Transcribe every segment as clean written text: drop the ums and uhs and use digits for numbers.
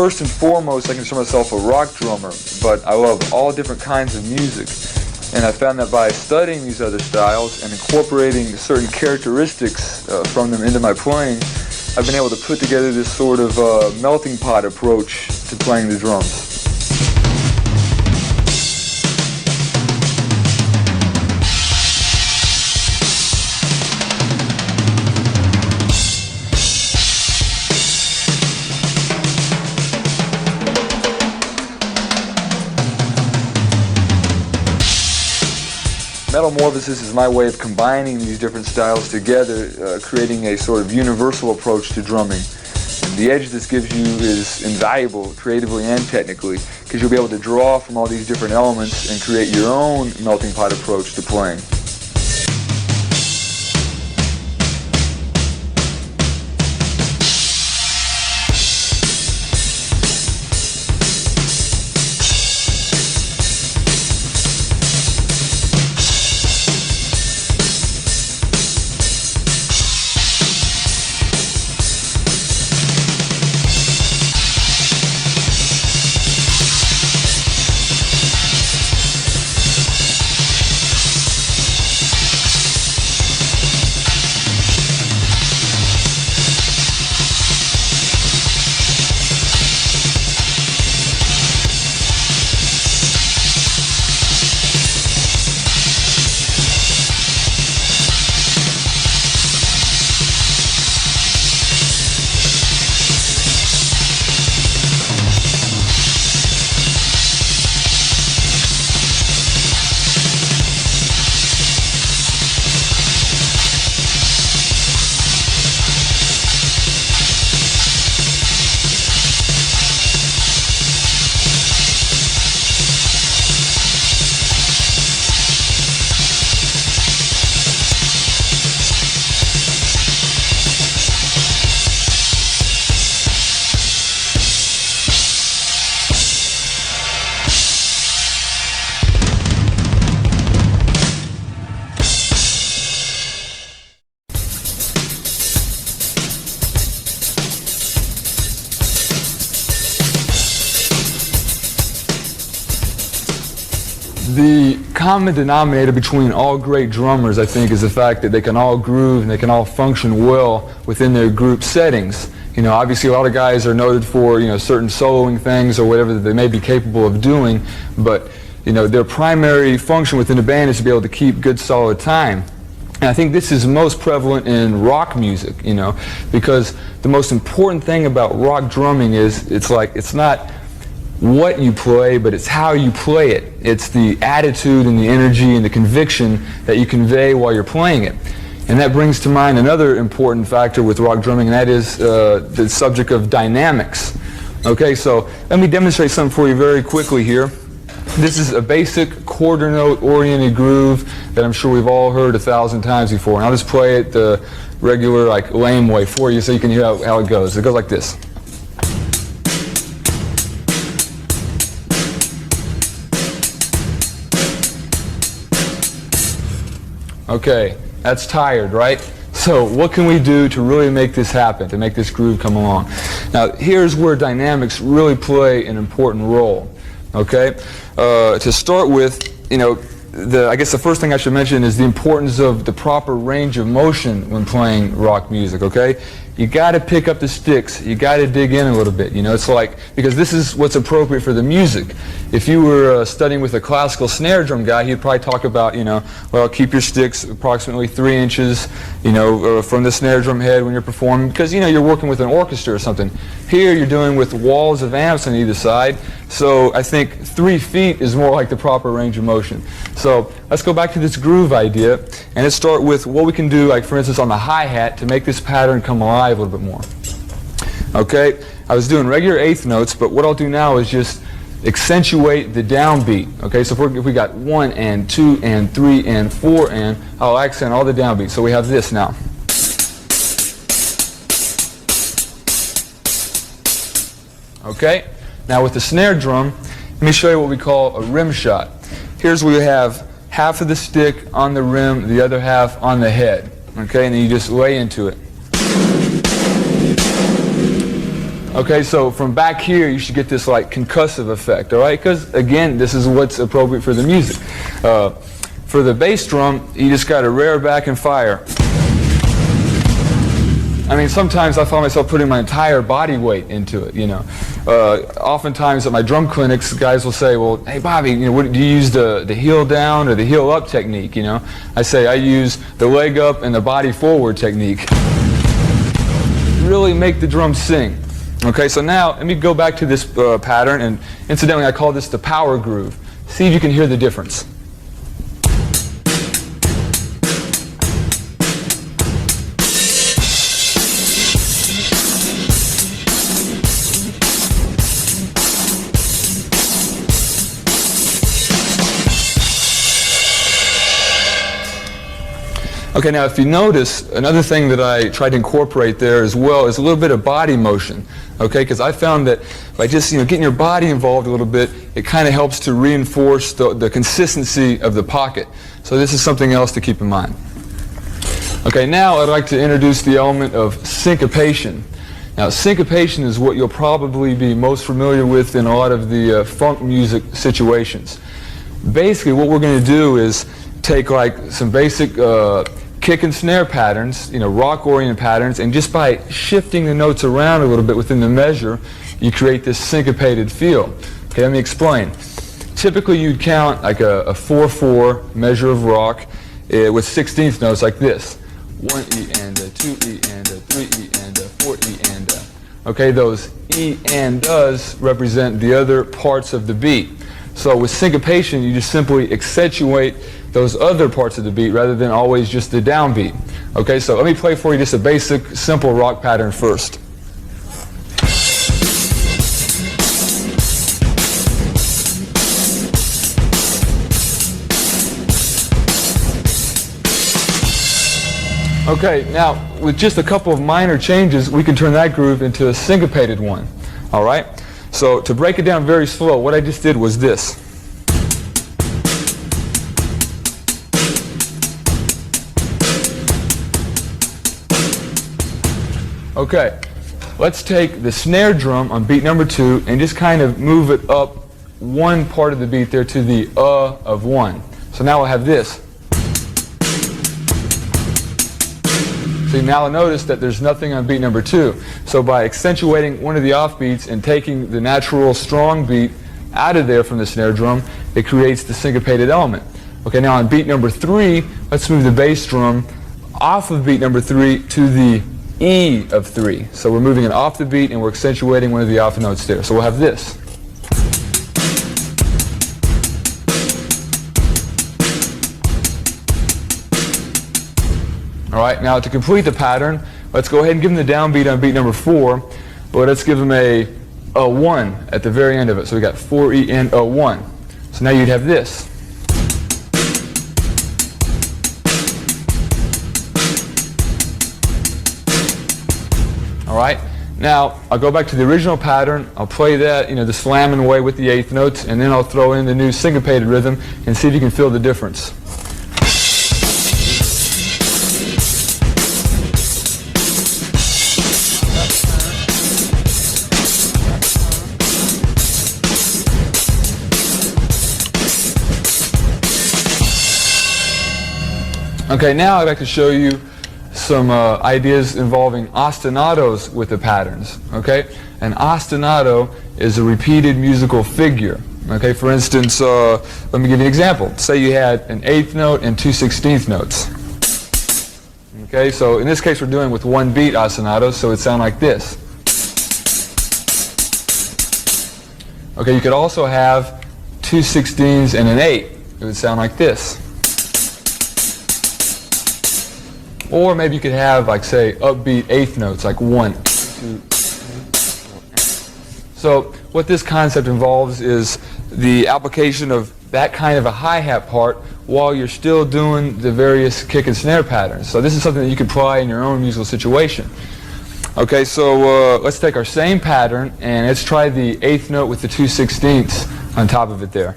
first and foremost, I consider myself a rock drummer, but I love all different kinds of music. And I found that by studying these other styles and incorporating certain characteristics from them into my playing, I've been able to put together this sort of melting pot approach to playing the drums. Metalmorphosis is my way of combining these different styles together, creating a sort of universal approach to drumming. And the edge this gives you is invaluable, creatively and technically, because you'll be able to draw from all these different elements and create your own melting pot approach to playing. The common denominator between all great drummers, I think, is the fact that they can all groove and they can all function well within their group settings. You know, obviously a lot of guys are noted for, you know, certain soloing things or whatever that they may be capable of doing, but, you know, their primary function within the band is to be able to keep good solid time. And I think this is most prevalent in rock music, you know, because the most important thing about rock drumming is it's not what you play, but it's how you play it. It's the attitude and the energy and the conviction that you convey while you're playing it. And that brings to mind another important factor with rock drumming, and that is the subject of dynamics. Okay, so let me demonstrate something for you very quickly here. This is a basic quarter note oriented groove that I'm sure we've all heard 1,000 times before. And I'll just play it the regular, like, lame way for you so you can hear how it goes. It goes like this. Okay, that's tired, right? So what can we do to really make this happen, to make this groove come along? Now, here's where dynamics really play an important role, okay? To start with, you know, I guess the first thing I should mention is the importance of the proper range of motion when playing rock music, okay? You got to pick up the sticks. You got to dig in a little bit, you know. It's like, because this is what's appropriate for the music. If you were studying with a classical snare drum guy, he'd probably talk about, you know, well, keep your sticks approximately 3 inches, you know, from the snare drum head when you're performing, because, you know, you're working with an orchestra or something. Here you're doing with walls of amps on either side, so I think 3 feet is more like the proper range of motion. So let's go back to this groove idea, and let's start with what we can do, like for instance on the hi-hat, to make this pattern come alive a little bit more. Okay, I was doing regular eighth notes, but what I'll do now is just accentuate the downbeat. Okay, so if we got 1 and 2 and 3 and 4 and, I'll accent all the downbeats. So we have this now. Okay, now with the snare drum, let me show you what we call a rim shot. Here's where we have half of the stick on the rim, the other half on the head. Okay, and then you just lay into it. Okay, so from back here, you should get this like concussive effect, all right? Because again, this is what's appropriate for the music. For the bass drum, you just got to rear back and fire. I mean, sometimes I find myself putting my entire body weight into it, you know. Oftentimes at my drum clinics, guys will say, well, hey, Bobby, you know, what, do you use the heel down or the heel up technique, you know? I say I use the leg up and the body forward technique. Really make the drum sing. Okay, so now let me go back to this pattern, and incidentally I call this the power groove. See if you can hear the difference. Okay, now if you notice, another thing that I tried to incorporate there as well is a little bit of body motion. Okay, because I found that by just getting your body involved a little bit, it kind of helps to reinforce the consistency of the pocket. So this is something else to keep in mind. Okay, now I'd like to introduce the element of syncopation. Now, syncopation is what you'll probably be most familiar with in a lot of the funk music situations. Basically, what we're going to do is take like some basic kick and snare patterns, rock-oriented patterns, and just by shifting the notes around a little bit within the measure, you create this syncopated feel. Okay, let me explain. Typically, you'd count like a 4/4 measure of rock with 16th notes like this: 1E and a 2E and a 3E and a 4E and a. Okay, those E and does represent the other parts of the beat. So with syncopation, you just simply accentuate those other parts of the beat rather than always just the downbeat. Okay, so let me play for you just a basic, simple rock pattern first. Okay, now with just a couple of minor changes, we can turn that groove into a syncopated one. All right? So to break it down very slow, what I just did was this. Okay, let's take the snare drum on beat number 2 and just kind of move it up one part of the beat there to the of 1. So now we'll have this. So now notice that there's nothing on beat number 2. So by accentuating one of the offbeats and taking the natural strong beat out of there from the snare drum, it creates the syncopated element. Okay, now on beat number 3, let's move the bass drum off of beat number 3 to the E of 3. So we're moving it off the beat and we're accentuating one of the off notes there. So we'll have this. All right, now to complete the pattern, let's go ahead and give them the downbeat on beat number 4, but let's give them a 1 at the very end of it. So we got 4E and a 1. So now you'd have this. All right, now I'll go back to the original pattern. I'll play that, the slamming away with the 8th notes, and then I'll throw in the new syncopated rhythm and see if you can feel the difference. Okay, now I'd like to show you some ideas involving ostinatos with the patterns. Okay, an ostinato is a repeated musical figure. Okay, for instance, let me give you an example. Say you had an 8th note and 2 16th notes. Okay, so in this case we're doing with one beat ostinatos, so it would sound like this. Okay, you could also have 2 16s and an 8. It would sound like this. Or maybe you could have, like, say, upbeat 8th notes, like 1, 2, 3, 4. So what this concept involves is the application of that kind of a hi-hat part while you're still doing the various kick and snare patterns. So this is something that you can apply in your own musical situation. Okay, so let's take our same pattern and let's try the 8th note with the 2 16ths on top of it there.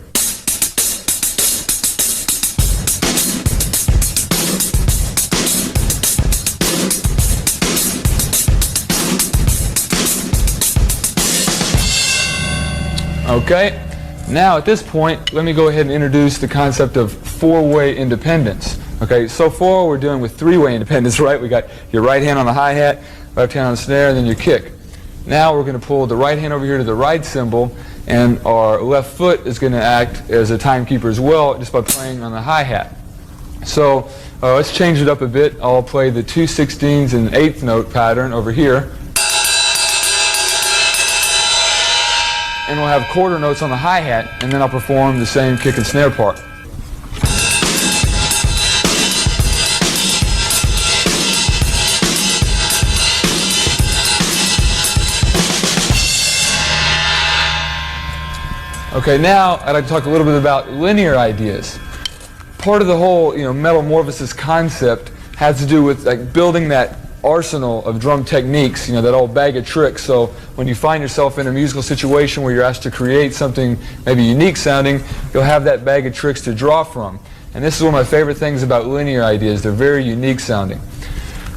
Okay, now at this point, let me go ahead and introduce the concept of four-way independence. Okay, so far we're dealing with three-way independence, right? We got your right hand on the hi-hat, left hand on the snare, and then your kick. Now we're going to pull the right hand over here to the right cymbal, and our left foot is going to act as a timekeeper as well, just by playing on the hi-hat. So let's change it up a bit. I'll play the 2/16 and 1/8 note pattern over here. And we'll have quarter notes on the hi-hat, and then I'll perform the same kick and snare part. Okay, now I'd like to talk a little bit about linear ideas. Part of the whole, Metalmorphosis concept has to do with like building that arsenal of drum techniques, that old bag of tricks. So when you find yourself in a musical situation where you're asked to create something maybe unique sounding, you'll have that bag of tricks to draw from. And this is one of my favorite things about linear ideas. They're very unique sounding.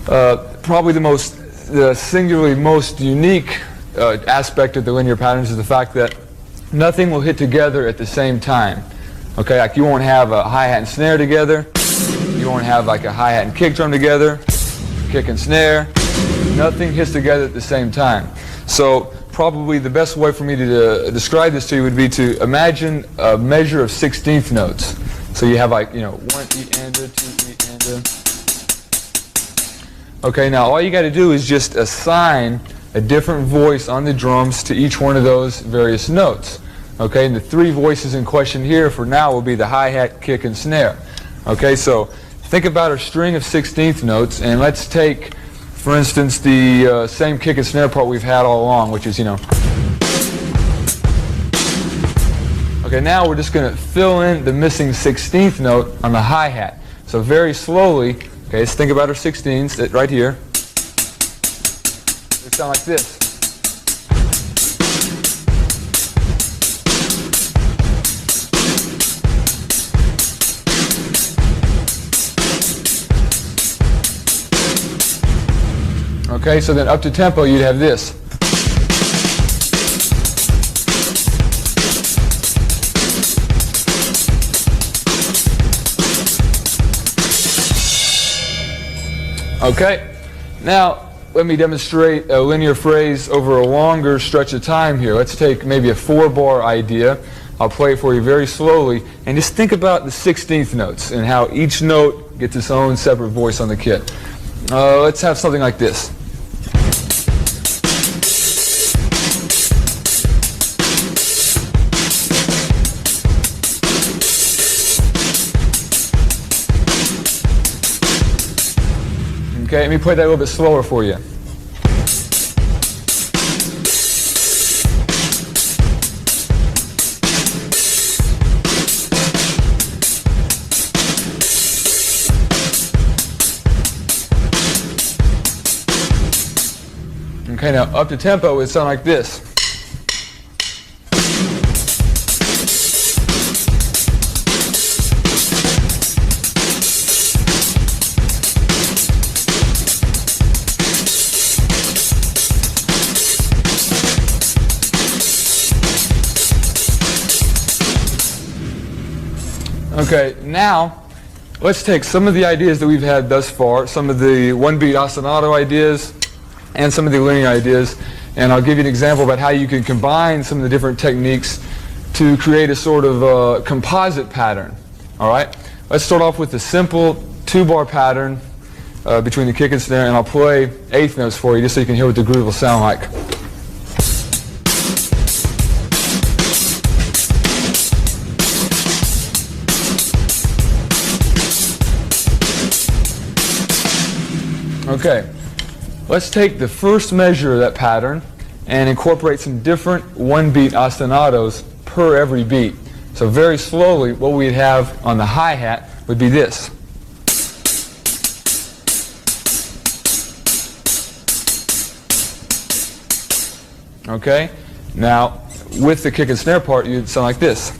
Probably the singularly most unique aspect of the linear patterns is the fact that nothing will hit together at the same time. Okay, like you won't have a hi-hat and snare together. You won't have like a hi-hat and kick drum together. Kick and snare. Nothing hits together at the same time. So probably the best way for me to describe this to you would be to imagine a measure of 16th notes. So you have like, 1 E and a, 2 E and a. Okay, now all you got to do is just assign a different voice on the drums to each one of those various notes. Okay, and the three voices in question here for now will be the hi-hat, kick, and snare. Okay, so think about a string of 16th notes, and let's take, for instance, the same kick and snare part we've had all along, which is, Okay, now we're just going to fill in the missing 16th note on the hi-hat. So very slowly, okay, let's think about our 16ths right here. They sound like this. Okay, so then up to tempo you'd have this. Okay, now let me demonstrate a linear phrase over a longer stretch of time here. Let's take maybe a 4-bar idea. I'll play it for you very slowly, and just think about the 16th notes and how each note gets its own separate voice on the kit. Let's have something like this. Okay, let me play that a little bit slower for you. Okay, now up to tempo it would sound like this. Okay, now let's take some of the ideas that we've had thus far, some of the one-beat ostinato ideas and some of the linear ideas, and I'll give you an example about how you can combine some of the different techniques to create a sort of composite pattern. All right, let's start off with the simple 2-bar pattern between the kick and snare, and I'll play 1/8 notes for you just so you can hear what the groove will sound like. Okay, let's take the first measure of that pattern and incorporate some different one-beat ostinatos per every beat. So very slowly, what we'd have on the hi-hat would be this. Okay, now with the kick and snare part, you'd sound like this.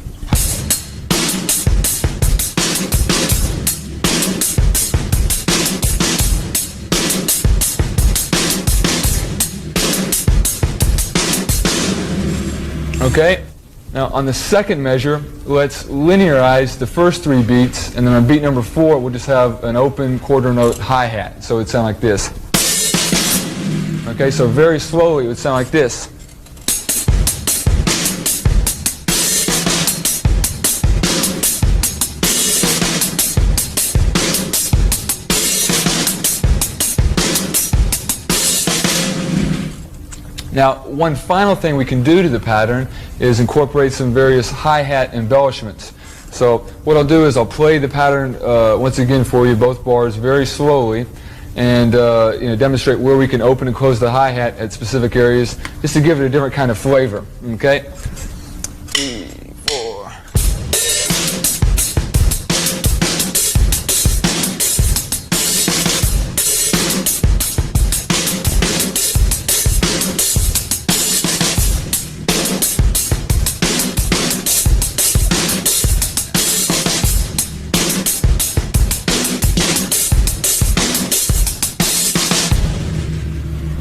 Okay, Now on the second measure, let's linearize the first 3 beats, and then on beat number 4, we'll just have an open quarter note hi-hat. So it would sound like this. Okay, so very slowly it would sound like this. Now, one final thing we can do to the pattern is incorporate some various hi-hat embellishments. So what I'll do is I'll play the pattern once again for you, both bars, very slowly, and demonstrate where we can open and close the hi-hat at specific areas, just to give it a different kind of flavor. Okay? 3, 4.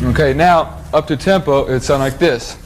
Okay, now up to tempo, it would sound like this.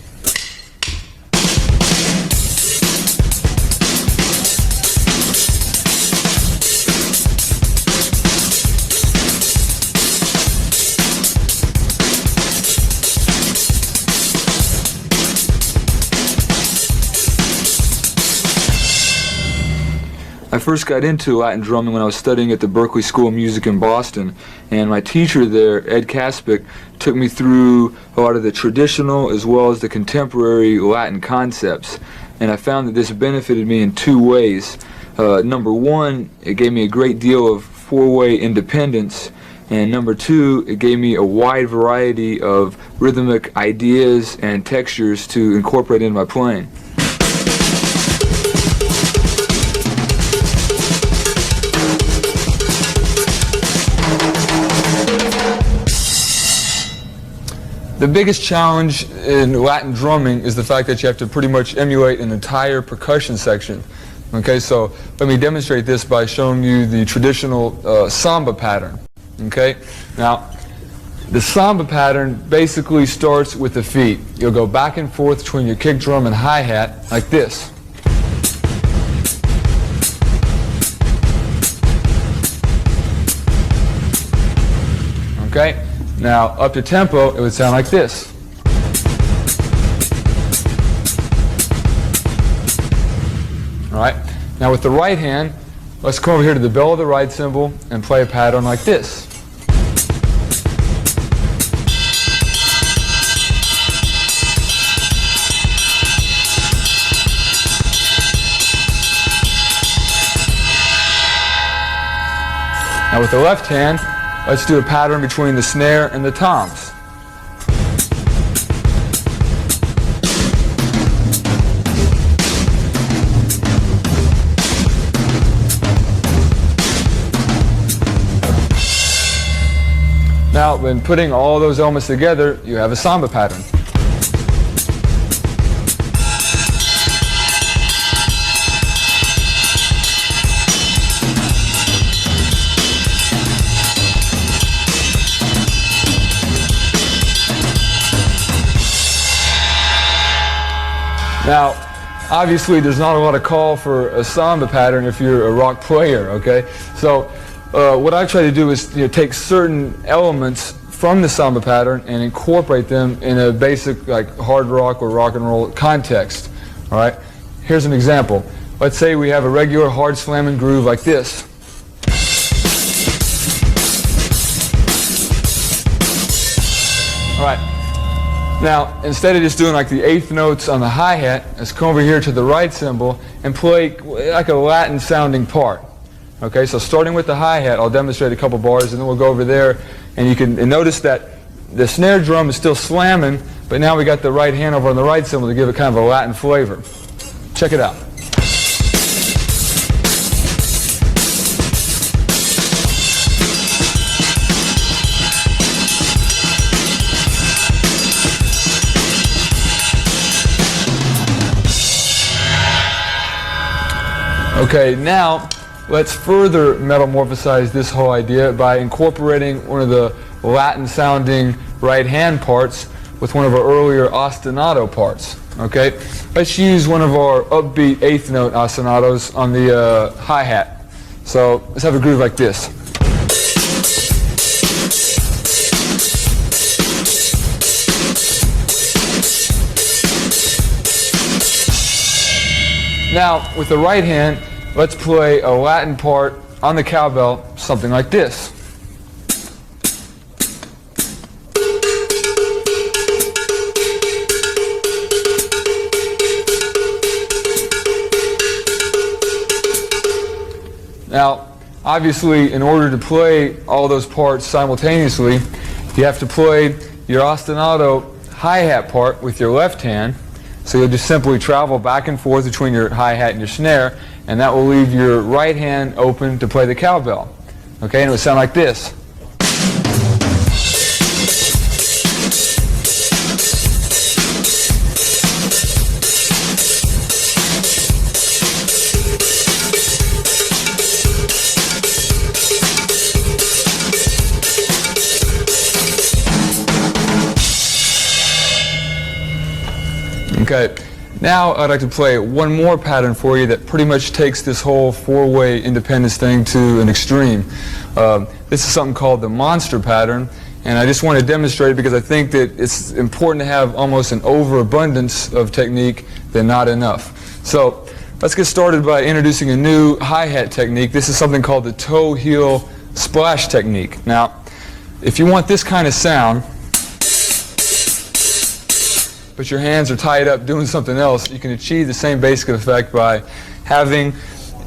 I first got into Latin drumming when I was studying at the Berklee School of Music in Boston, and my teacher there, Ed Kaspic, took me through a lot of the traditional as well as the contemporary Latin concepts, and I found that this benefited me in 2 ways. Number 1, it gave me a great deal of 4-way independence, and number 2, it gave me a wide variety of rhythmic ideas and textures to incorporate into my playing. The biggest challenge in Latin drumming is the fact that you have to pretty much emulate an entire percussion section. Okay, so let me demonstrate this by showing you the traditional samba pattern. Okay, now the samba pattern basically starts with the feet. You'll go back and forth between your kick drum and hi-hat like this. Okay? Now, up to tempo, it would sound like this. All right. Now, with the right hand, let's come over here to the bell of the right cymbal and play a pattern like this. Now, with the left hand, let's do a pattern between the snare and the toms. Now, when putting all those elements together, you have a samba pattern. Now, obviously, there's not a lot of call for a samba pattern if you're a rock player, okay? So, what I try to do is take certain elements from the samba pattern and incorporate them in a basic, like, hard rock or rock and roll context, all right? Here's an example. Let's say we have a regular hard slamming groove like this. All right. Now, instead of just doing like the 8th notes on the hi-hat, let's come over here to the right cymbal and play like a Latin sounding part. Okay, so starting with the hi-hat, I'll demonstrate a couple bars and then we'll go over there and you can notice that the snare drum is still slamming, but now we got the right hand over on the right cymbal to give it kind of a Latin flavor. Check it out. Okay, now let's further metamorphosize this whole idea by incorporating one of the Latin sounding right hand parts with one of our earlier ostinato parts. Okay, let's use one of our upbeat eighth note ostinatos on the hi-hat. So let's have a groove like this. Now, with the right hand, let's play a Latin part on the cowbell, something like this. Now, obviously, in order to play all those parts simultaneously, you have to play your ostinato hi-hat part with your left hand. So you'll just simply travel back and forth between your hi-hat and your snare, and that will leave your right hand open to play the cowbell. Okay, and it would sound like this. Okay, now I'd like to play one more pattern for you that pretty much takes this whole four-way independence thing to an extreme. This is something called the monster pattern, and I just want to demonstrate it because I think that it's important to have almost an overabundance of technique than not enough. So let's get started by introducing a new hi-hat technique. This is something called the toe-heel splash technique. Now, if you want this kind of sound, but your hands are tied up doing something else, you can achieve the same basic effect by having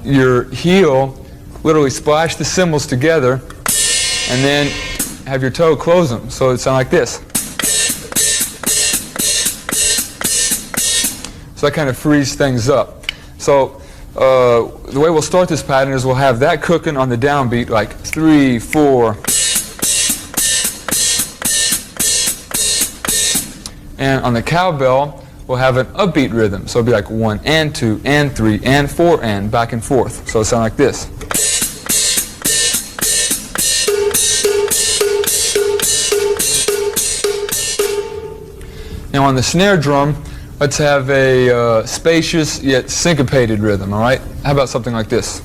your heel literally splash the cymbals together and then have your toe close them. So it sounds like this. So that kind of frees things up. So the way we'll start this pattern is we'll have that cooking on the downbeat, like 3, 4. And on the cowbell, we'll have an upbeat rhythm. So it'll be like 1 and 2 and 3 and 4 and back and forth. So it'll sound like this. Now on the snare drum, let's have a spacious yet syncopated rhythm, all right? How about something like this?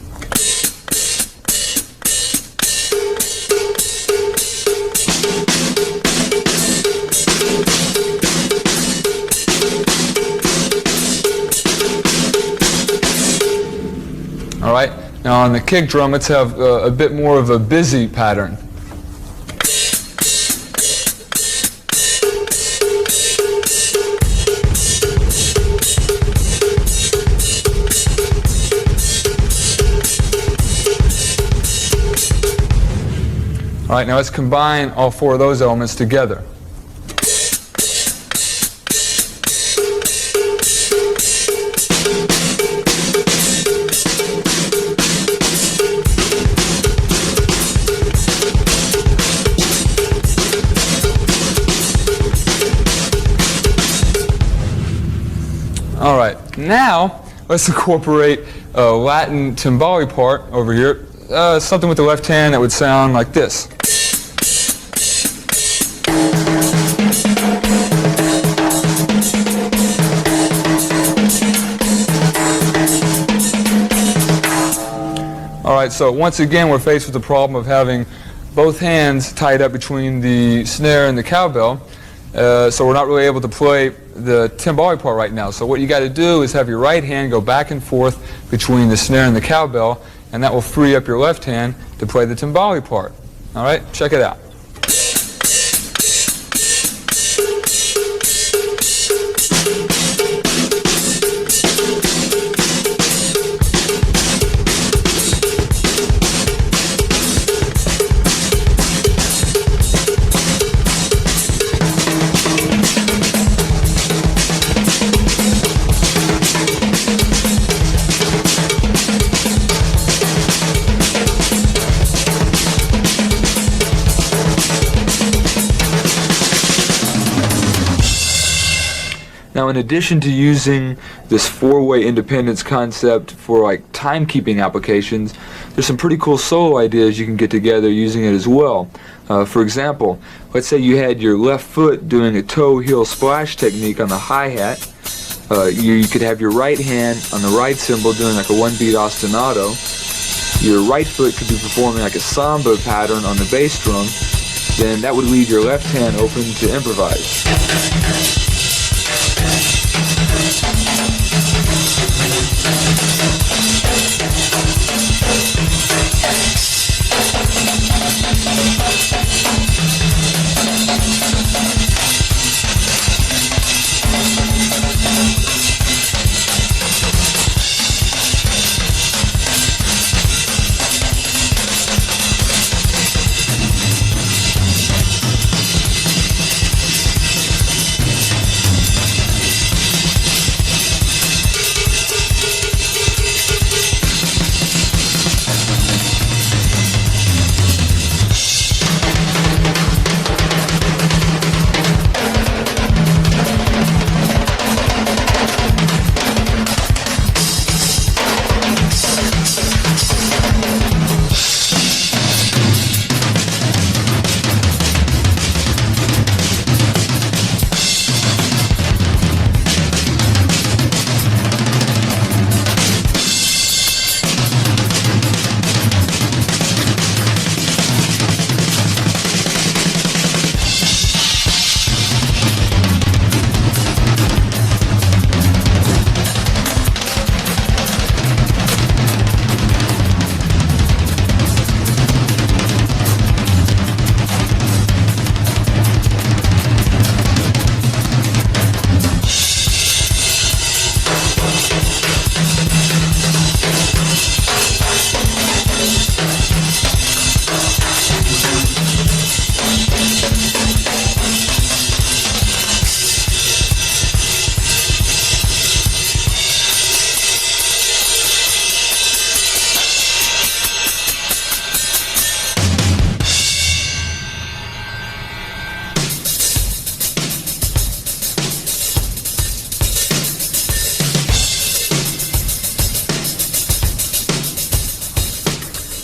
All right, now on the kick drum, let's have a bit more of a busy pattern. All right, now let's combine all four of those elements together. All right, now let's incorporate a Latin timbali part over here, something with the left hand that would sound like this. All right, so once again we're faced with the problem of having both hands tied up between the snare and the cowbell. So we're not really able to play the timbali part right now. So what you got to do is have your right hand go back and forth between the snare and the cowbell, and that will free up your left hand to play the timbali part. All right, check it out. Now, in addition to using this four-way independence concept for like timekeeping applications, there's some pretty cool solo ideas you can get together using it as well. For example, let's say you had your left foot doing a toe-heel splash technique on the hi-hat. You could have your right hand on the right cymbal doing like a 1-beat ostinato. Your right foot could be performing like a samba pattern on the bass drum. Then that would leave your left hand open to improvise.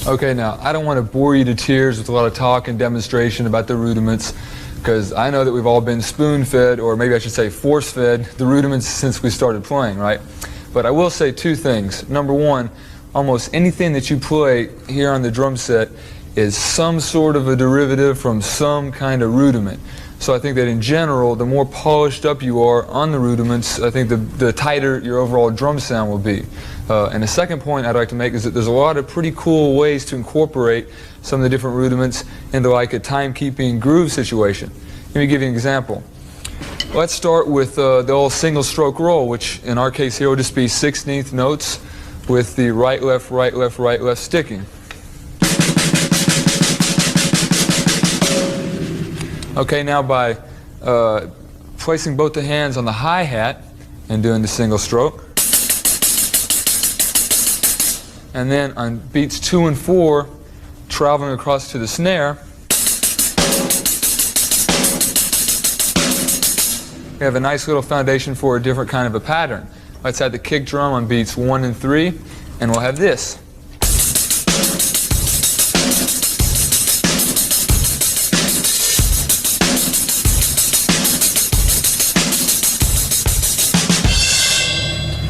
Okay, now I don't want to bore you to tears with a lot of talk and demonstration about the rudiments, because I know that we've all been spoon-fed, or maybe I should say force-fed, the rudiments since we started playing, right? But I will say two things. Number one, almost anything that you play here on the drum set is some sort of a derivative from some kind of rudiment. So I think that in general, the more polished up you are on the rudiments, I think the tighter your overall drum sound will be. And the second point I'd like to make is that there's a lot of pretty cool ways to incorporate some of the different rudiments into like a timekeeping groove situation. Let me give you an example. Let's start with the old single stroke roll, which in our case here will just be 16th notes with the right, left, right, left, right, left sticking. Okay, now by placing both the hands on the hi-hat and doing the single stroke, and then on beats 2 and 4, traveling across to the snare, we have a nice little foundation for a different kind of a pattern. Let's add the kick drum on beats 1 and 3, and we'll have this.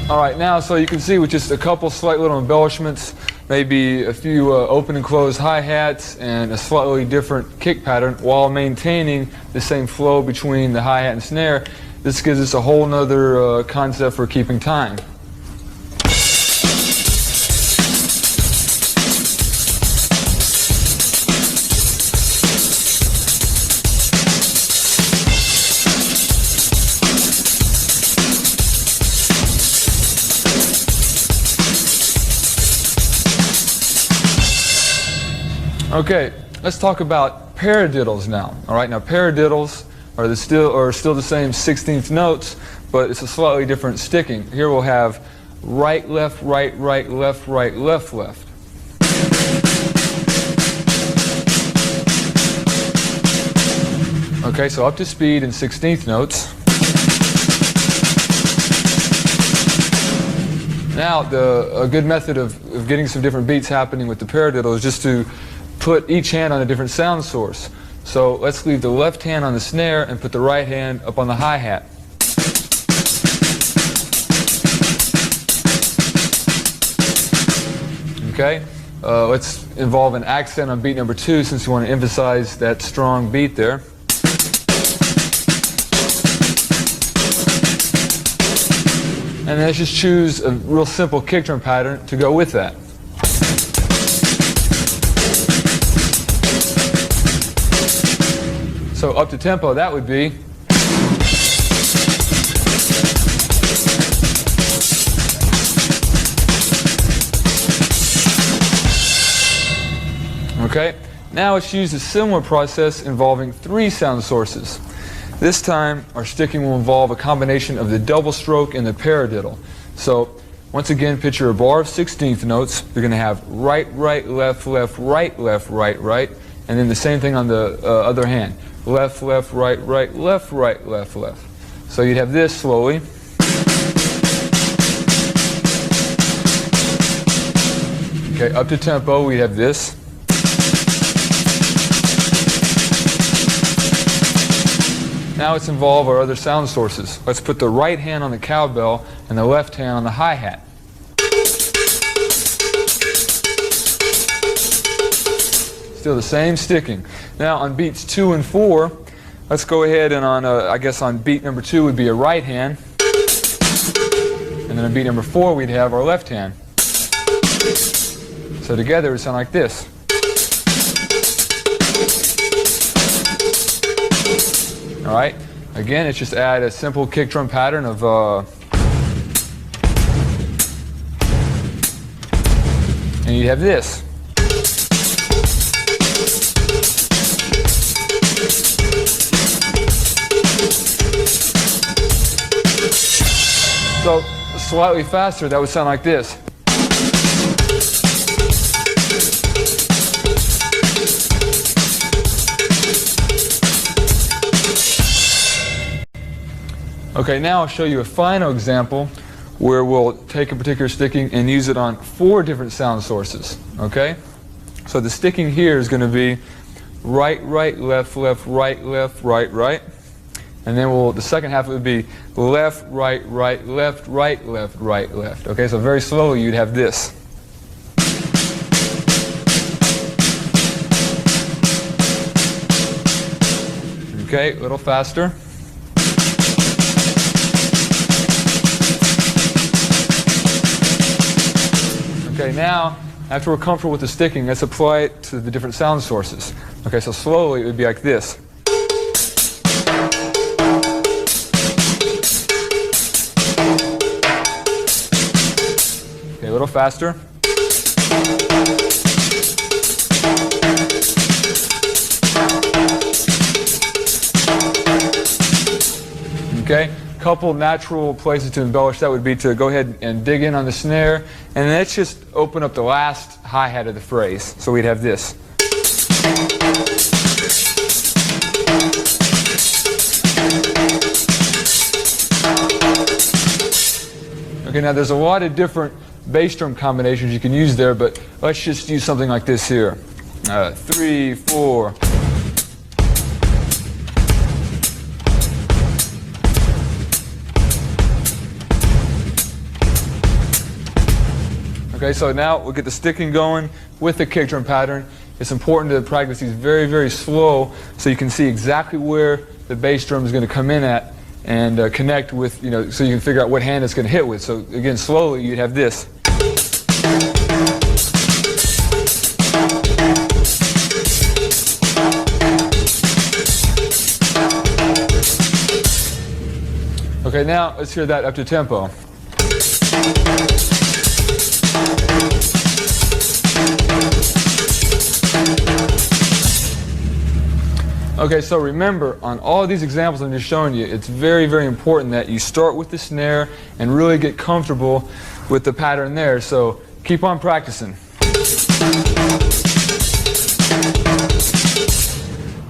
All right, now so you can see with just a couple slight little embellishments, maybe a few open and closed hi-hats and a slightly different kick pattern while maintaining the same flow between the hi-hat and snare, this gives us a whole nother concept for keeping time. Okay, let's talk about paradiddles now. All right, now paradiddles are still the same 16th notes, but it's a slightly different sticking. Here we'll have right, left, right, right, left, right, left, left. Okay, so up to speed in 16th notes. Now, a good method of getting some different beats happening with the paradiddle is just to put each hand on a different sound source. So let's leave the left hand on the snare and put the right hand up on the hi-hat. Okay, let's involve an accent on beat number 2 since we want to emphasize that strong beat there. And then let's just choose a real simple kick drum pattern to go with that. So up to tempo, that would be. Okay, now let's use a similar process involving 3 sound sources. This time, our sticking will involve a combination of the double stroke and the paradiddle. So, once again, picture a bar of 16th notes. You're going to have right, right, left, left, right, left, right, right, and then the same thing on the other hand. Left, left, right, right, left, right, left, left. So you'd have this slowly. Okay, up to tempo, we have this. Now let's involve our other sound sources. Let's put the right hand on the cowbell and the left hand on the hi-hat. Still the same sticking. Now on beats 2 and 4, let's go ahead and I guess on beat number 2 would be a right hand. And then on beat number 4 we'd have our left hand. So together it would sound like this. Alright, again, it's just add a simple kick drum pattern of and you have this. So, slightly faster, that would sound like this. Okay, now I'll show you a final example where we'll take a particular sticking and use it on 4 different sound sources. Okay? So the sticking here is going to be right, right, left, left, right, left, right, right. And then the second half would be left, right, right, left, right, left, right, left. Okay, so very slowly you'd have this. Okay, a little faster. Okay, now, after we're comfortable with the sticking, let's apply it to the different sound sources. Okay, so slowly it would be like this. Okay, a little faster. Okay, couple natural places to embellish that would be to go ahead and dig in on the snare, and then let's just open up the last hi-hat of the phrase. So we'd have this. Okay, now there's a lot of different bass drum combinations you can use there, but let's just use something like this here. 3, 4. Okay, so now we'll get the sticking going with the kick drum pattern. It's important to practice these very, very slow so you can see exactly where the bass drum is going to come in at and connect with, so you can figure out what hand it's going to hit with. So again, slowly you'd have this. Okay, now let's hear that up to tempo. Okay, so remember, on all of these examples I'm just showing you, it's very, very important that you start with the snare and really get comfortable with the pattern there. So keep on practicing.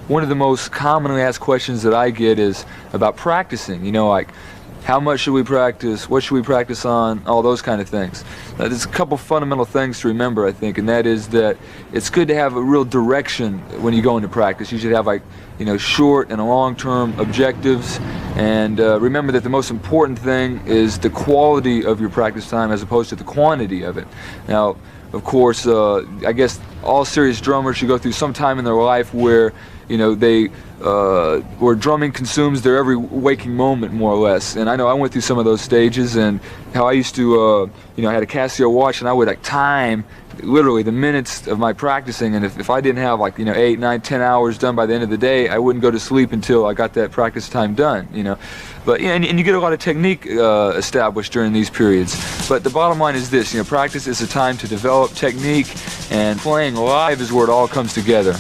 One of the most commonly asked questions that I get is about practicing. Like, How much should we practice? What should we practice on? All those kind of things. There's a couple fundamental things to remember, I think, and that is that it's good to have a real direction when you go into practice. You should have, like, short and long-term objectives, and remember that the most important thing is the quality of your practice time as opposed to the quantity of it. Now, of course, I guess all serious drummers should go through some time in their life where where drumming consumes their every waking moment, more or less. And I know I went through some of those stages, and how I used to, I had a Casio watch, and I would time literally the minutes of my practicing, and if I didn't have 8, 9, 10 hours done by the end of the day, I wouldn't go to sleep until I got that practice time done, But and you get a lot of technique established during these periods. But the bottom line is this, practice is a time to develop technique, and playing live is where it all comes together.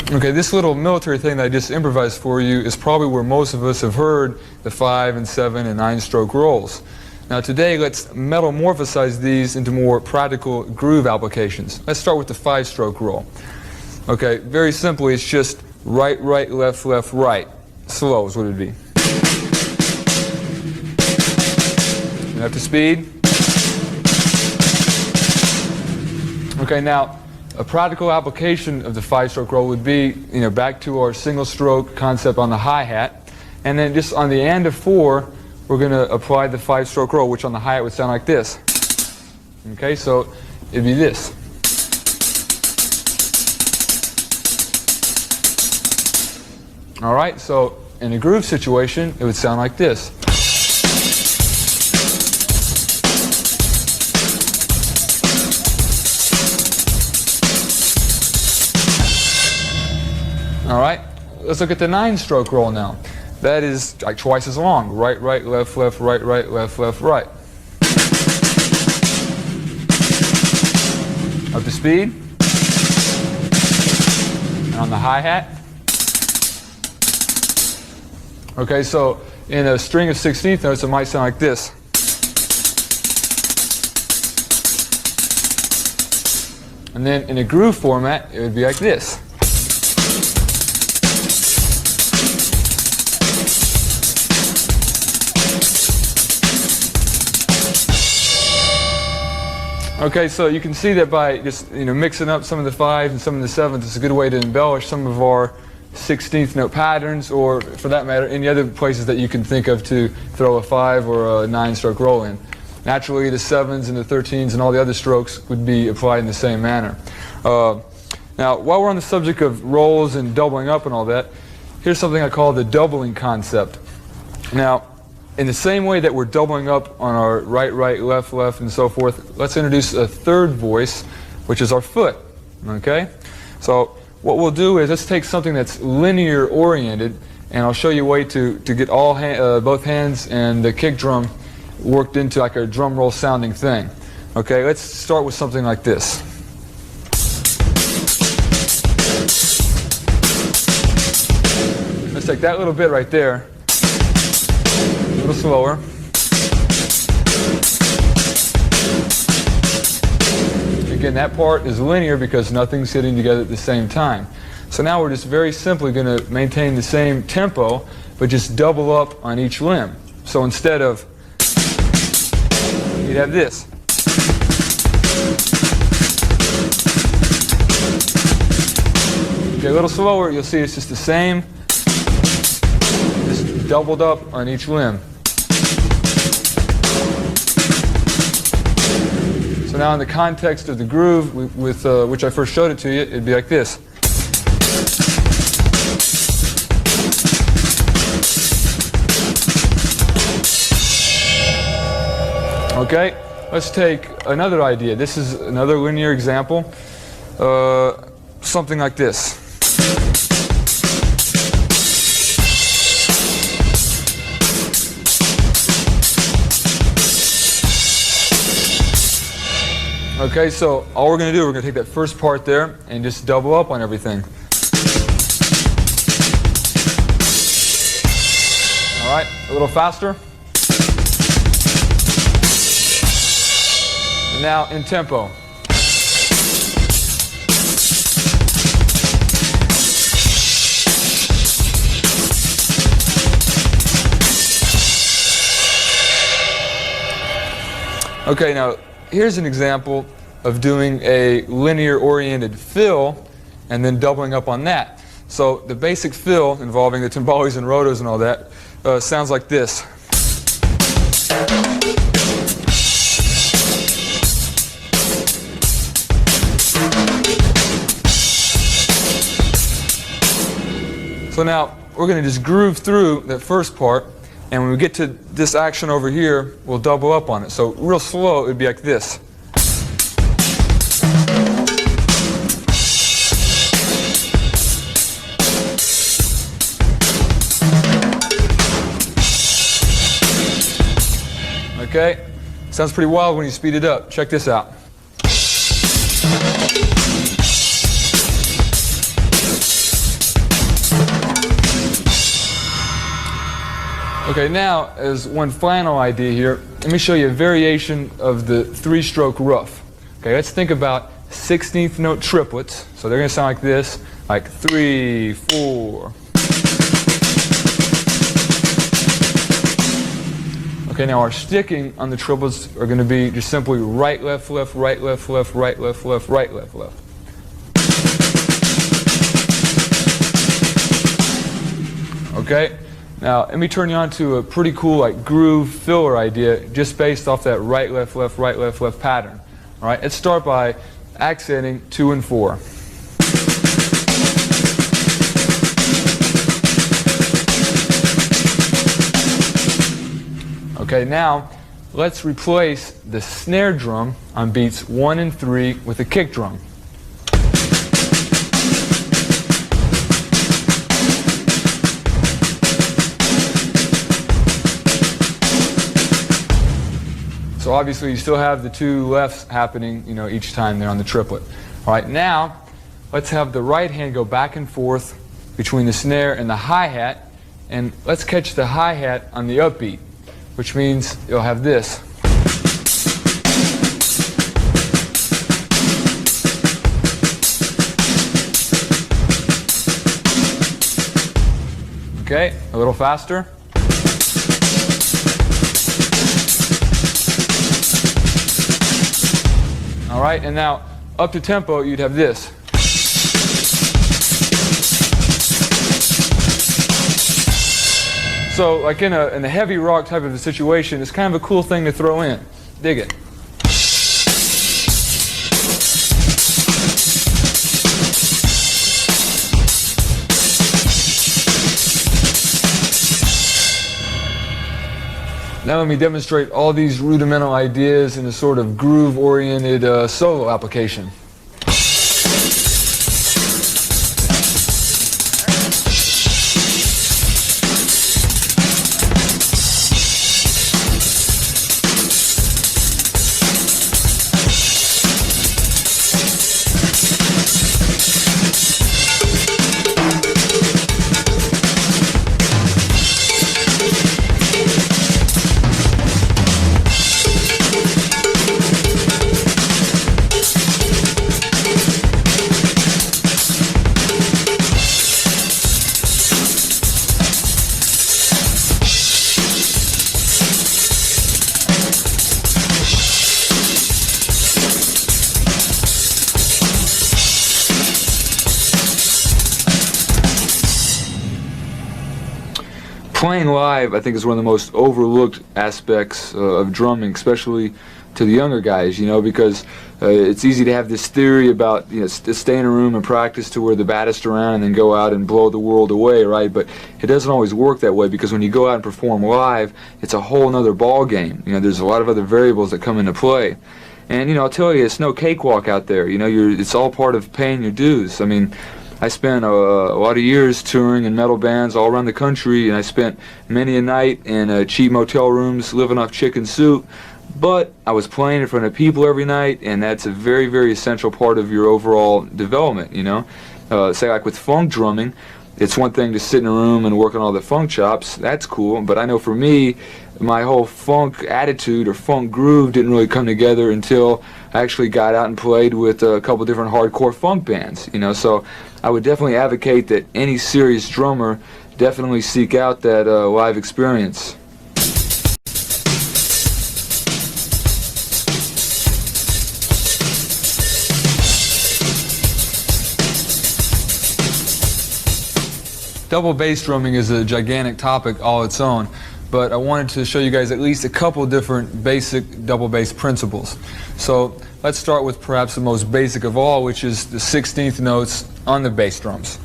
Okay, this little military thing that I just improvised for you is probably where most of us have heard the 5 and 7 and 9 stroke rolls. Now today, let's metamorphosize these into more practical groove applications. Let's start with the 5 stroke roll. Okay, very simply, it's just right, right, left, left, right. Slow is what it would be. And up to speed. Okay, now a practical application of the 5 stroke roll would be, back to our single stroke concept on the hi-hat, and then just on the end of 4, we're going to apply the 5 stroke roll, which on the hi-hat would sound like this. Okay, so it'd be this. All right, so in a groove situation, it would sound like this. All right, let's look at the 9 stroke roll now. That is like twice as long. Right, right, left, left, right, right, left, left, right. Up to speed. And on the hi-hat. Okay, so in a string of 16th notes, it might sound like this. And then in a groove format, it would be like this. Okay, so you can see that by just mixing up some of the 5s and some of the 7s, it's a good way to embellish some of our 16th note patterns, or for that matter, any other places that you can think of to throw a 5 or a 9 stroke roll in. Naturally, the 7s and the 13s and all the other strokes would be applied in the same manner. Now, while we're on the subject of rolls and doubling up and all that, here's something I call the doubling concept. Now, in the same way that we're doubling up on our right, right, left, left, and so forth, let's introduce a third voice, which is our foot. Okay? So what we'll do is let's take something that's linear oriented, and I'll show you a way to get both hands and the kick drum worked into like a drum roll sounding thing. Okay, let's start with something like this. Let's take that little bit right there. A little slower. Again, that part is linear because nothing's hitting together at the same time. So now we're just very simply going to maintain the same tempo, but just double up on each limb. So instead of, you'd have this. Okay, a little slower, you'll see it's just the same, just doubled up on each limb. So now in the context of the groove with which I first showed it to you, it'd be like this. Okay, let's take another idea. This is another linear example. Something like this. Okay, so all we're going to do, we're going to take that first part there and just double up on everything. All right, a little faster. And now in tempo. Okay, now here's an example of doing a linear oriented fill and then doubling up on that. So the basic fill involving the timbalis and rotos and all that sounds like this. So now we're going to just groove through that first part, and when we get to this action over here, we'll double up on it. So real slow, it would be like this. Okay, sounds pretty wild when you speed it up. Check this out. Okay, now as one final idea here, let me show you a variation of the three-stroke rough. Okay, let's think about 16th note triplets. So they're going to sound like this, like 3, 4. Okay, now our sticking on the triplets are going to be just simply right, left, left, right, left, left, right, left, left, right, left, left. Okay, now let me turn you on to a pretty cool like groove filler idea just based off that right, left, left, right, left, left pattern. All right, let's start by accenting 2 and 4. Okay, now let's replace the snare drum on beats 1 and 3 with a kick drum. So obviously you still have the 2 lefts happening, you know, each time they're on the triplet. All right, now let's have the right hand go back and forth between the snare and the hi-hat, and let's catch the hi-hat on the upbeat, which means you'll have this. Okay, a little faster. All right, and now up to tempo, you'd have this. So like in a heavy rock type of a situation, it's kind of a cool thing to throw in. Dig it. Now let me demonstrate all these rudimental ideas in a sort of groove-oriented solo application. Playing live, I think, is one of the most overlooked aspects of drumming, especially to the younger guys, you know, because it's easy to have this theory about, you know, stay in a room and practice to where the baddest around and then go out and blow the world away, right? But it doesn't always work that way, because when you go out and perform live, it's a whole nother ball game. You know, there's a lot of other variables that come into play. And, you know, I'll tell you, it's no cakewalk out there. You know, it's all part of paying your dues. I mean, I spent a lot of years touring in metal bands all around the country, and I spent many a night in cheap motel rooms living off chicken soup, but I was playing in front of people every night, and that's a very, very essential part of your overall development, you know. Say like with funk drumming, it's one thing to sit in a room and work on all the funk chops, that's cool, but I know for me, my whole funk attitude or funk groove didn't really come together until I actually got out and played with a couple different hardcore funk bands, you know. So I would definitely advocate that any serious drummer definitely seek out that live experience. Double bass drumming is a gigantic topic all its own, but I wanted to show you guys at least a couple different basic double bass principles. So let's start with perhaps the most basic of all, which is the 16th notes on the bass drums.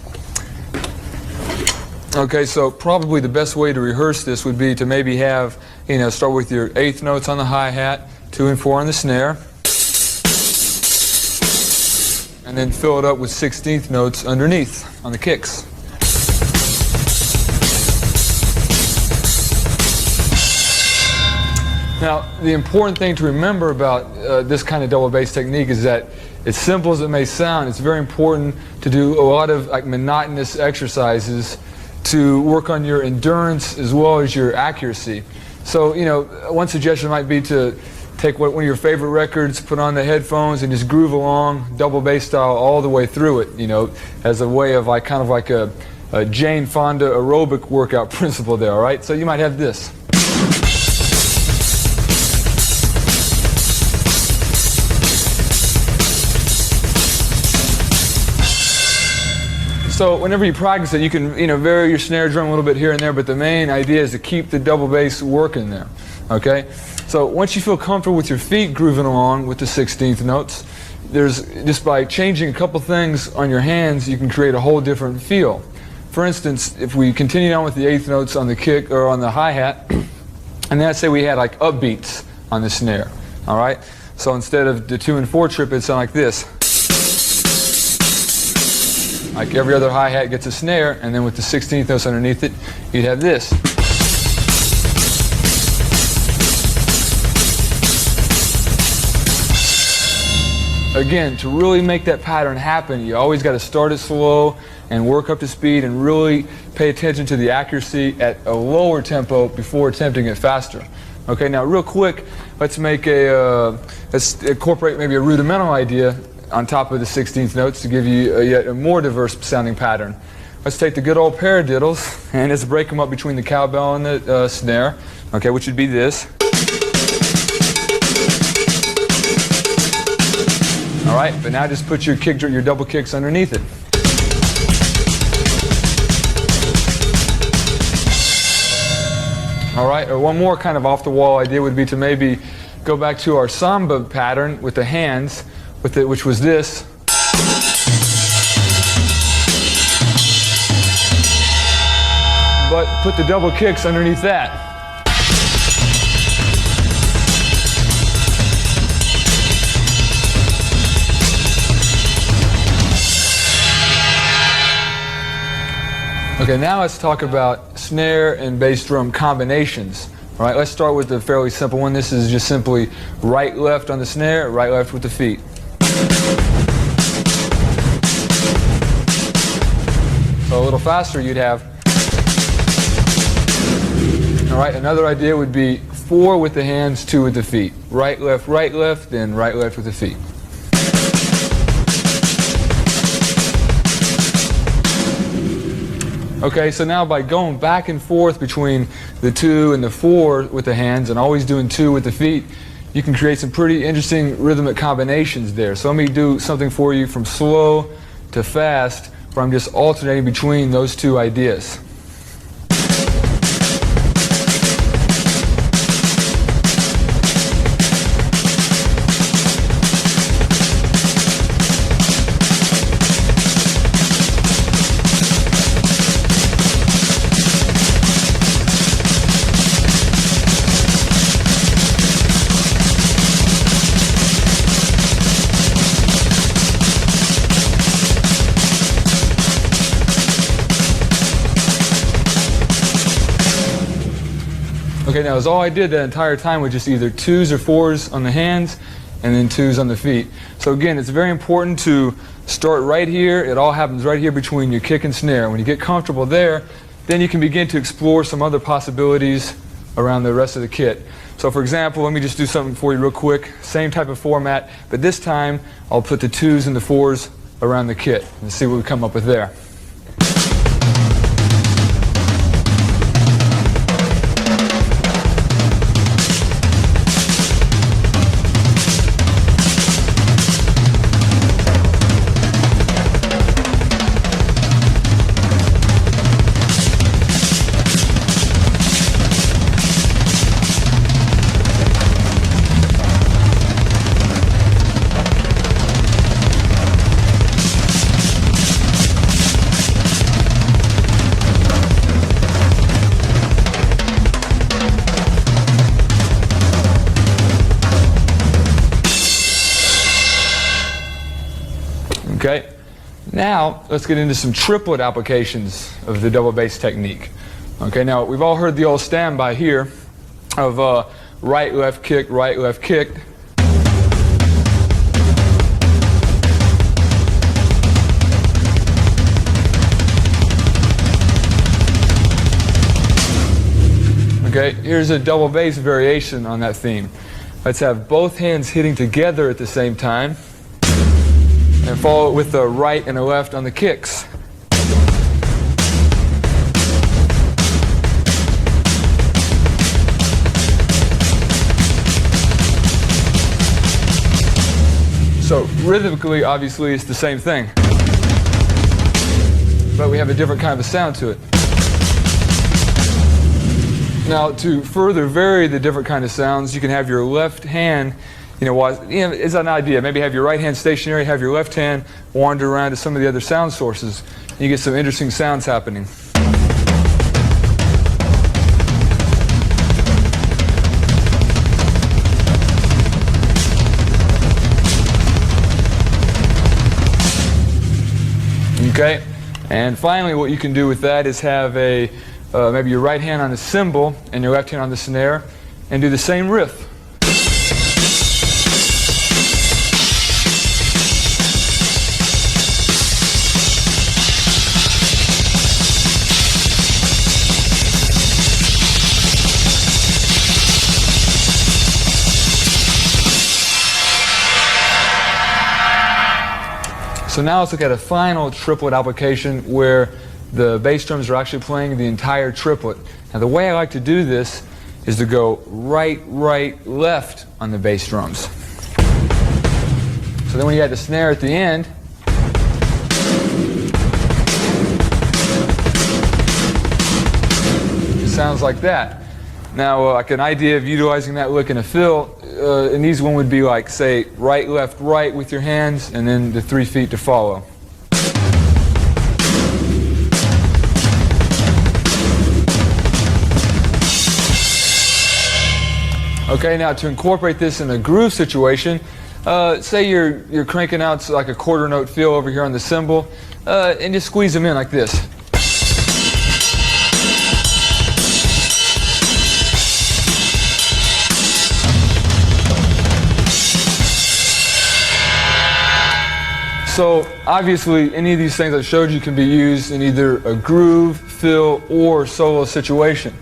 Okay, so probably the best way to rehearse this would be to maybe have, start with your 8th notes on the hi-hat, 2 and 4 on the snare, and then fill it up with 16th notes underneath on the kicks. Now, the important thing to remember about this kind of double bass technique is that, as simple as it may sound, it's very important to do a lot of monotonous exercises to work on your endurance as well as your accuracy. So, one suggestion might be to take one of your favorite records, put on the headphones, and just groove along double bass style all the way through it, as a way of kind of like a Jane Fonda aerobic workout principle there, all right? So you might have this. So whenever you practice it, you can vary your snare drum a little bit here and there, but the main idea is to keep the double bass working there. Okay? So once you feel comfortable with your feet grooving along with the 16th notes, just by changing a couple things on your hands, you can create a whole different feel. For instance, if we continue on with the 8th notes on the kick or on the hi-hat, and let's say we had like upbeats on the snare. All right? So instead of the 2 and 4 trip, it'd sound like this. Like every other hi-hat gets a snare, and then with the 16th notes underneath it, you'd have this. Again, to really make that pattern happen, you always got to start it slow and work up to speed and really pay attention to the accuracy at a lower tempo before attempting it faster. Okay, now real quick, let's incorporate maybe a rudimental idea on top of the 16th notes to give you yet a more diverse sounding pattern. Let's take the good old paradiddles and let's break them up between the cowbell and the snare, okay, which would be this. All right, but now just put your double kicks underneath it. All right, or one more kind of off-the-wall idea would be to maybe go back to our samba pattern with the hands, which was this. But put the double kicks underneath that. Okay, now let's talk about snare and bass drum combinations. All right, let's start with the fairly simple one. This is just simply right, left on the snare, right, left with the feet. So a little faster you'd have. All right, another idea would be 4 with the hands, 2 with the feet. Right, left, then right, left with the feet. Okay, so now by going back and forth between the 2 and the 4 with the hands and always doing 2 with the feet, you can create some pretty interesting rhythmic combinations there. So let me do something for you from slow to fast, where I'm just alternating between those two ideas. Okay, now as all I did that entire time was just either 2s or 4s on the hands and then 2s on the feet. So again, it's very important to start right here. It all happens right here between your kick and snare. When you get comfortable there, then you can begin to explore some other possibilities around the rest of the kit. So for example, let me just do something for you real quick. Same type of format, but this time I'll put the 2s and the 4s around the kit and see what we come up with there. Okay? Now, let's get into some triplet applications of the double bass technique. Okay, now we've all heard the old standby here of right, left, kick, right, left, kick. Okay, here's a double bass variation on that theme. Let's have both hands hitting together at the same time and follow it with a right and a left on the kicks. So rhythmically, obviously, it's the same thing, but we have a different kind of a sound to it. Now, to further vary the different kind of sounds, you can have your left hand, it's an idea. Maybe have your right hand stationary, have your left hand wander around to some of the other sound sources, and you get some interesting sounds happening. Okay, and finally what you can do with that is have maybe your right hand on the cymbal and your left hand on the snare and do the same riff. So now let's look at a final triplet application where the bass drums are actually playing the entire triplet. Now the way I like to do this is to go right, right, left on the bass drums. So then when you add the snare at the end, it sounds like that. Now like an idea of utilizing that lick in a fill, an easy one would be like, say, right, left, right with your hands, and then the 3 feet to follow. Okay, now to incorporate this in a groove situation, say you're cranking out like a quarter note fill over here on the cymbal, and just squeeze them in like this. So obviously any of these things I showed you can be used in either a groove, fill, or solo situation.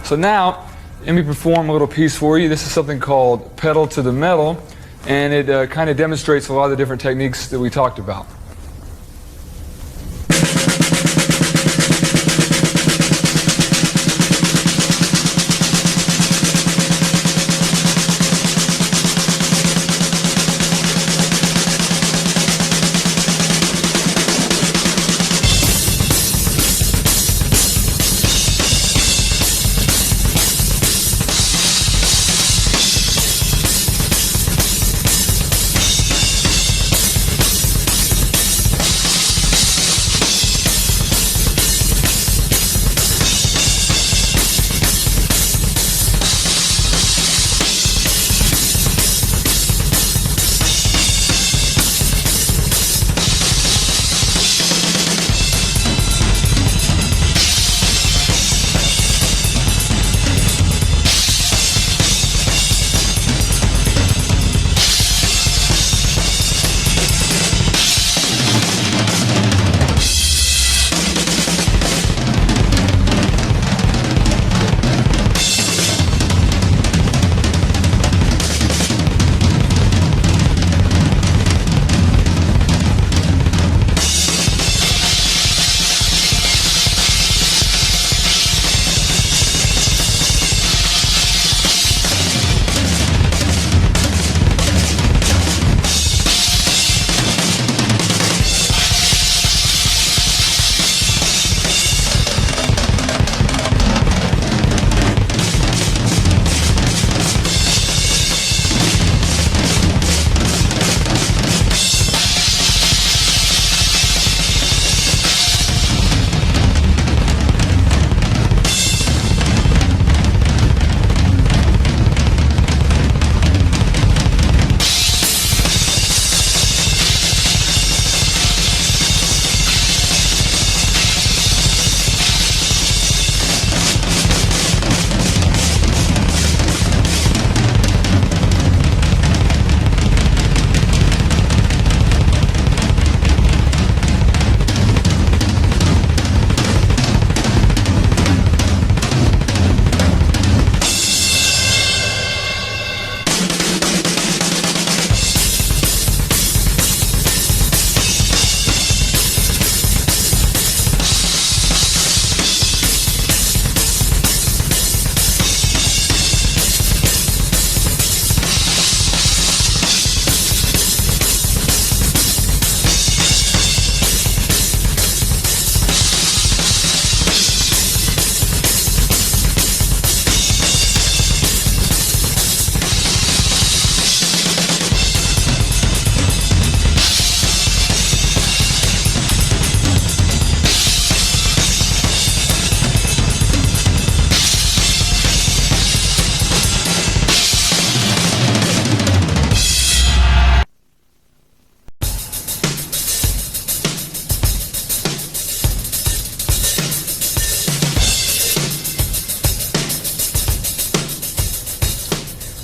So now let me perform a little piece for you. This is something called Pedal to the Metal, and it kind of demonstrates a lot of the different techniques that we talked about.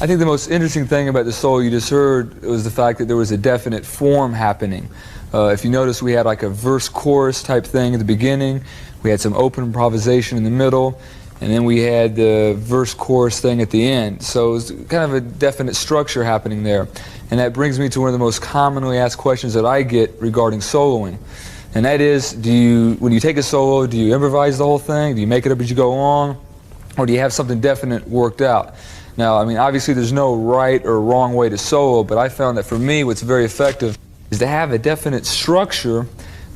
I think the most interesting thing about the solo you just heard was the fact that there was a definite form happening. If you notice, we had like a verse-chorus type thing at the beginning, we had some open improvisation in the middle, and then we had the verse-chorus thing at the end. So it was kind of a definite structure happening there. And that brings me to one of the most commonly asked questions that I get regarding soloing. And that is, when you take a solo, do you improvise the whole thing? Do you make it up as you go along? Or do you have something definite worked out? Now, I mean, obviously there's no right or wrong way to solo, but I found that for me what's very effective is to have a definite structure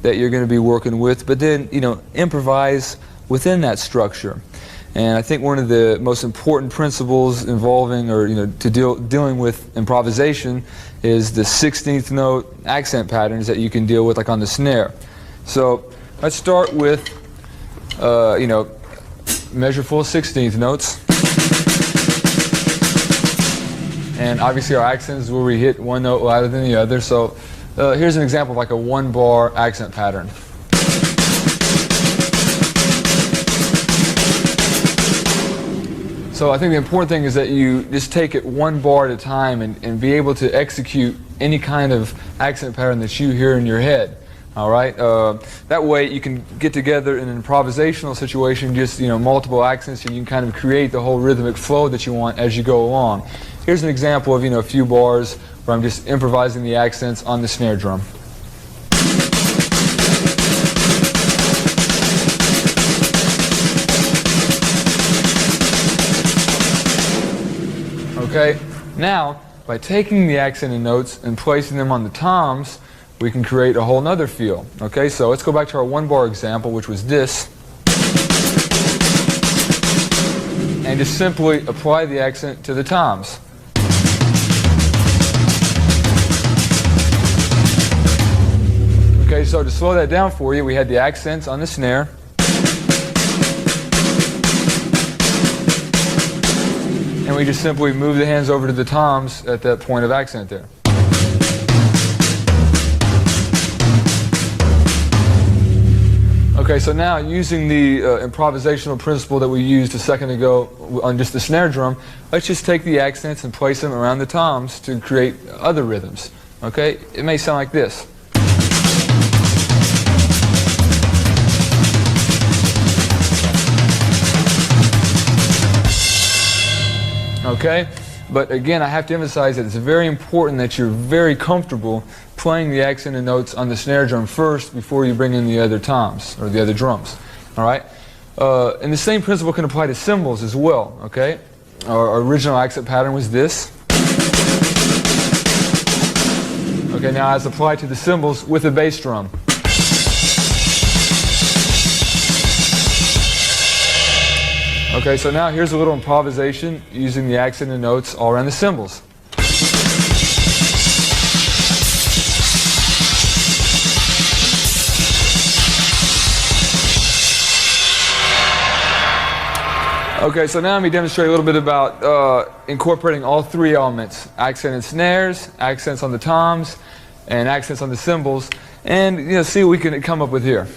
that you're going to be working with, but then, improvise within that structure. And I think one of the most important principles involving dealing with improvisation is the 16th note accent patterns that you can deal with, like on the snare. So let's start with measureful 16th notes. And obviously our accent is where we hit one note louder than the other. So here's an example of like a 1-bar accent pattern. So I think the important thing is that you just take it 1 bar at a time and be able to execute any kind of accent pattern that you hear in your head. All right. That way you can get together in an improvisational situation, just multiple accents, and you can kind of create the whole rhythmic flow that you want as you go along. Here's an example of a few bars where I'm just improvising the accents on the snare drum. Okay, now by taking the accented notes and placing them on the toms, we can create a whole nother feel. Okay, so let's go back to our 1-bar example, which was this. And just simply apply the accent to the toms. Okay, so to slow that down for you, we had the accents on the snare. And we just simply move the hands over to the toms at that point of accent there. Okay, so now using the improvisational principle that we used a second ago on just the snare drum, let's just take the accents and place them around the toms to create other rhythms. Okay, it may sound like this. Okay, but again, I have to emphasize that it's very important that you're very comfortable playing the accented notes on the snare drum first before you bring in the other toms or the other drums. All right, and the same principle can apply to cymbals as well. Okay, our original accent pattern was this. Okay, now as applied to the cymbals with a bass drum. Okay, so now here's a little improvisation using the accented notes all around the cymbals. Okay, so now let me demonstrate a little bit about incorporating all 3 elements: accented snares, accents on the toms, and accents on the cymbals, and see what we can come up with here.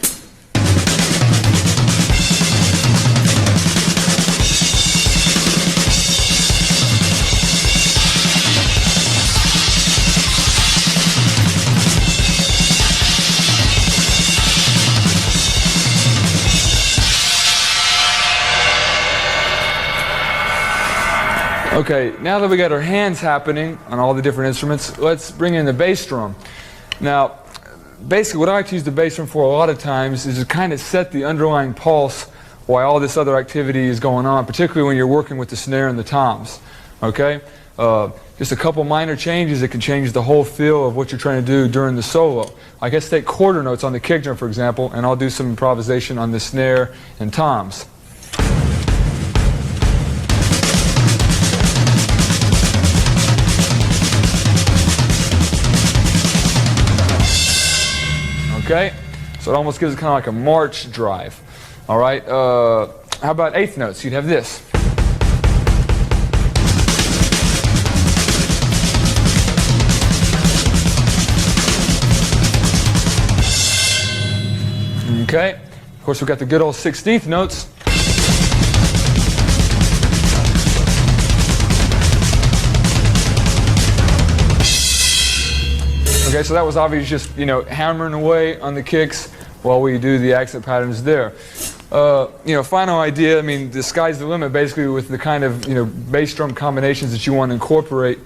Okay, now that we got our hands happening on all the different instruments, let's bring in the bass drum. Now, basically what I like to use the bass drum for a lot of times is to kind of set the underlying pulse while all this other activity is going on, particularly when you're working with the snare and the toms. Okay? Just a couple minor changes that can change the whole feel of what you're trying to do during the solo. I guess take quarter notes on the kick drum, for example, and I'll do some improvisation on the snare and toms. Okay, so it almost gives it kind of like a march drive. All right, how about 8th notes? You'd have this. Okay, of course we've got the good old 16th notes. Okay, so that was obviously just, hammering away on the kicks while we do the accent patterns there. Final idea, the sky's the limit basically with the kind of, bass drum combinations that you want to incorporate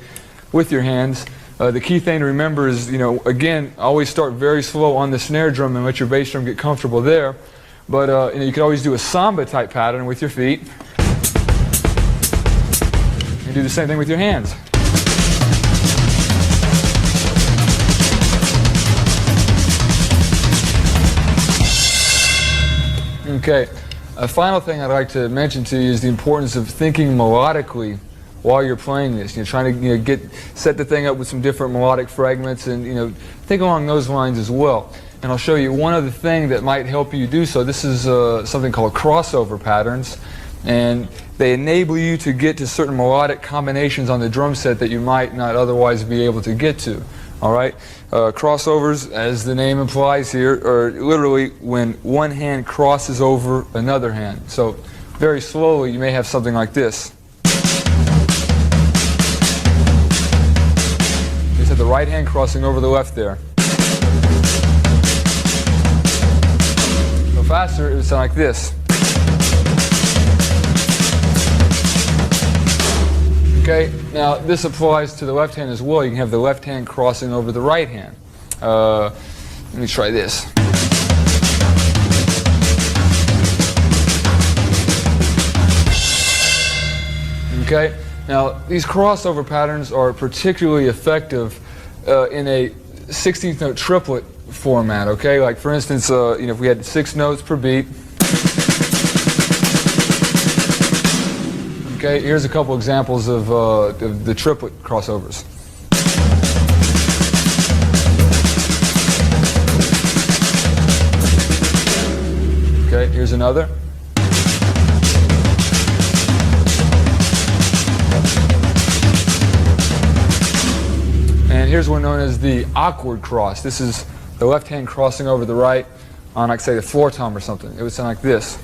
with your hands. The key thing to remember is, again, always start very slow on the snare drum and let your bass drum get comfortable there. But you could always do a samba type pattern with your feet. And do the same thing with your hands. Okay, a final thing I'd like to mention to you is the importance of thinking melodically while you're playing this. Trying to set the thing up with some different melodic fragments and think along those lines as well. And I'll show you one other thing that might help you do so. This is something called crossover patterns, and they enable you to get to certain melodic combinations on the drum set that you might not otherwise be able to get to. All right, crossovers, as the name implies here, are literally when one hand crosses over another hand. So very slowly you may have something like this. You just have the right hand crossing over the left there. So faster it would sound like this. Okay, now this applies to the left hand as well. You can have the left hand crossing over the right hand. Let me try this. Okay, now these crossover patterns are particularly effective in a 16th note triplet format. Okay, like for instance, if we had 6 notes per beat. Okay, here's a couple examples of the triplet crossovers. Okay, here's another. And here's one known as the awkward cross. This is the left hand crossing over the right on, like, say, the floor tom or something. It would sound like this.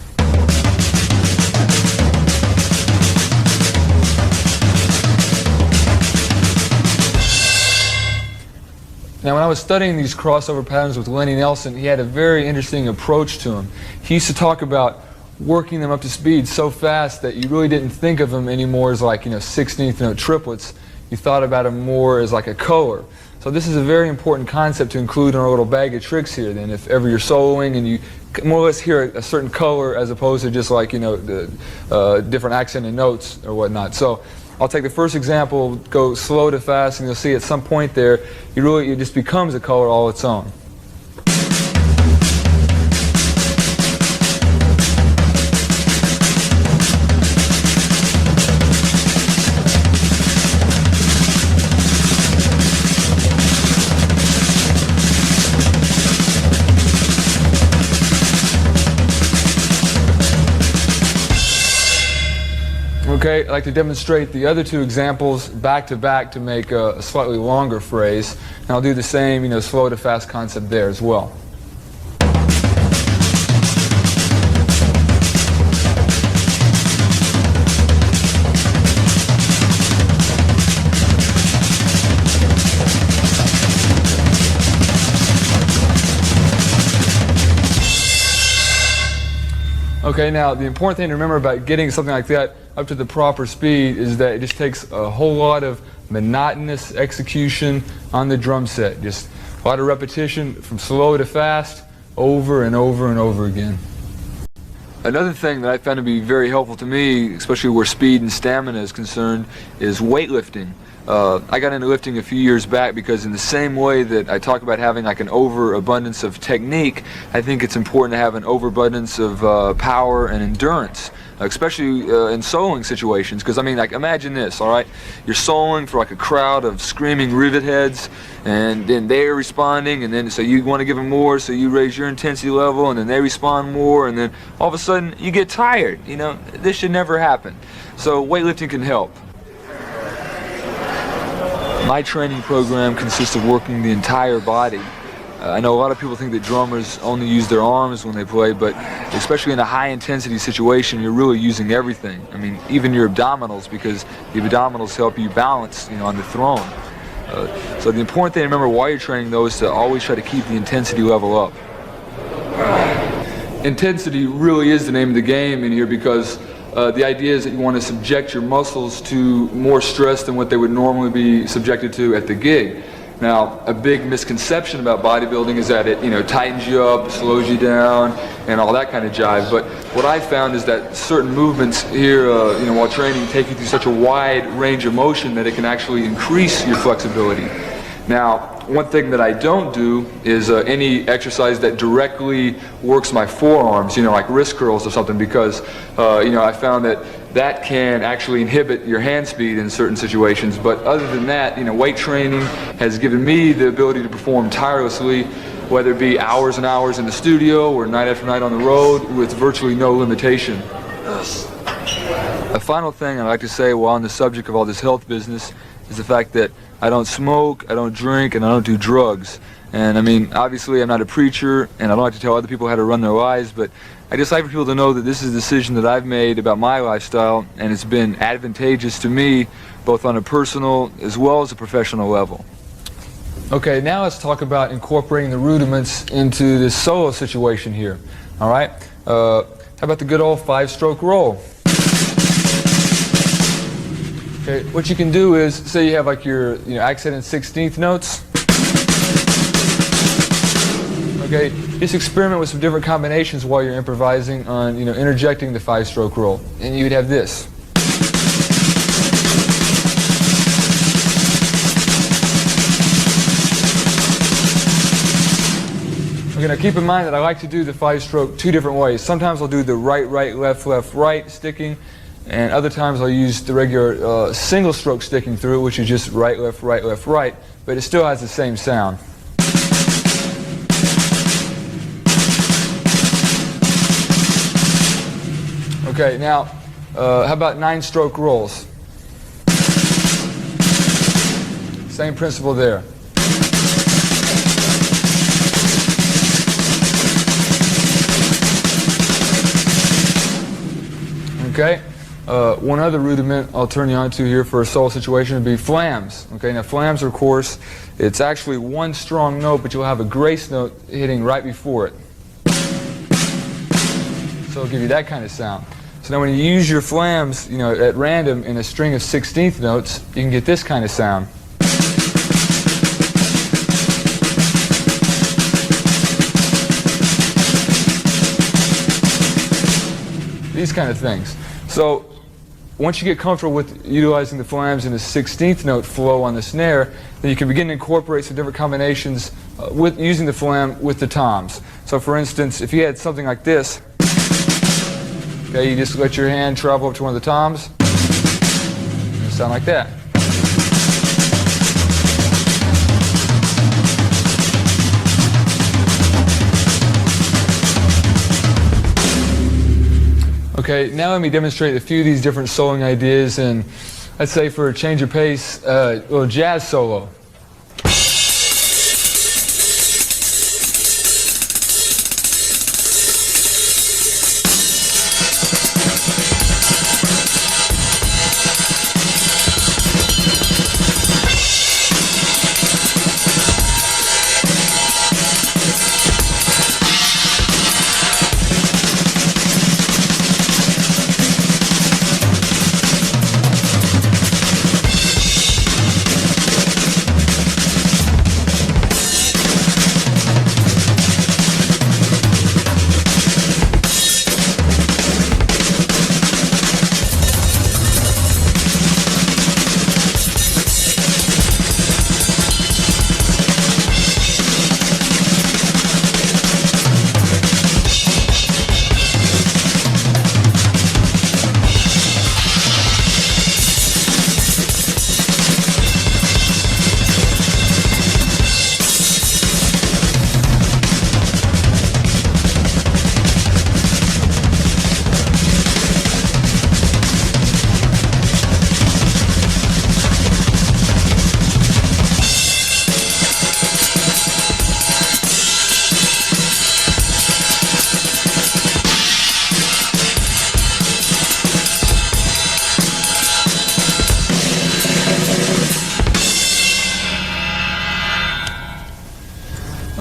Now, when I was studying these crossover patterns with Lenny Nelson, he had a very interesting approach to them. He used to talk about working them up to speed so fast that you really didn't think of them anymore as like, 16th note triplets. You thought about them more as like a color. So this is a very important concept to include in our little bag of tricks here then. If ever you're soloing and you more or less hear a certain color as opposed to just like, the different accented notes or whatnot. So I'll take the first example, go slow to fast, and you'll see at some point there, it just becomes a color all its own. Okay, I'd like to demonstrate the other 2 examples back to back to make a slightly longer phrase. And I'll do the same, slow to fast concept there as well. Okay, now the important thing to remember about getting something like that up to the proper speed is that it just takes a whole lot of monotonous execution on the drum set. Just a lot of repetition from slow to fast over and over and over again. Another thing that I found to be very helpful to me, especially where speed and stamina is concerned, is weightlifting. I got into lifting a few years back because in the same way that I talk about having like an overabundance of technique, I think it's important to have an overabundance of power and endurance, especially in soloing situations. Because like imagine this, all right? You're soloing for like a crowd of screaming rivet heads, and then they're responding, and then so you want to give them more, so you raise your intensity level, and then they respond more, and then all of a sudden you get tired. This should never happen. So weightlifting can help. My training program consists of working the entire body. I know a lot of people think that drummers only use their arms when they play, but especially in a high-intensity situation, you're really using everything. Even your abdominals, because the abdominals help you balance, on the throne. So the important thing to remember while you're training, though, is to always try to keep the intensity level up. Intensity really is the name of the game in here, because the idea is that you want to subject your muscles to more stress than what they would normally be subjected to at the gig. Now, a big misconception about bodybuilding is that it, tightens you up, slows you down, and all that kind of jive. But what I found is that certain movements here, while training, take you through such a wide range of motion that it can actually increase your flexibility. Now, one thing that I don't do is any exercise that directly works my forearms, like wrist curls or something, because, I found that can actually inhibit your hand speed in certain situations. But other than that, weight training has given me the ability to perform tirelessly, whether it be hours and hours in the studio or night after night on the road, with virtually no limitation. A final thing I'd like to say while on the subject of all this health business is the fact that I don't smoke, I don't drink, and I don't do drugs. And I mean, obviously I'm not a preacher, and I don't like to tell other people how to run their lives, but I just like for people to know that this is a decision that I've made about my lifestyle, and it's been advantageous to me, both on a personal as well as a professional level. Okay, now let's talk about incorporating the rudiments into this solo situation here. All right? How about the good old 5-stroke roll? Okay, what you can do is, say you have like your accent and 16th notes. Okay, just experiment with some different combinations while you're improvising on, interjecting the 5-stroke roll. And you'd have this. Okay, now keep in mind that I like to do the 5-stroke 2 different ways. Sometimes I'll do the right, right, left, left, right sticking. And other times I'll use the regular single stroke sticking through, which is just right, left, right, left, right, but it still has the same sound. Okay, now how about 9-stroke rolls? Same principle there. Okay. One other rudiment I'll turn you on to here for a solo situation would be flams. Okay, now flams are, of course, it's actually one strong note, but you'll have a grace note hitting right before it. So it'll give you that kind of sound. So now when you use your flams, at random in a string of 16th notes, you can get this kind of sound. These kind of things. So once you get comfortable with utilizing the flams in a 16th note flow on the snare, then you can begin to incorporate some different combinations with using the flam with the toms. So for instance, if you had something like this, okay, you just let your hand travel up to one of the toms, and sound like that. Okay, now let me demonstrate a few of these different soloing ideas, and let's say for a change of pace, a little jazz solo.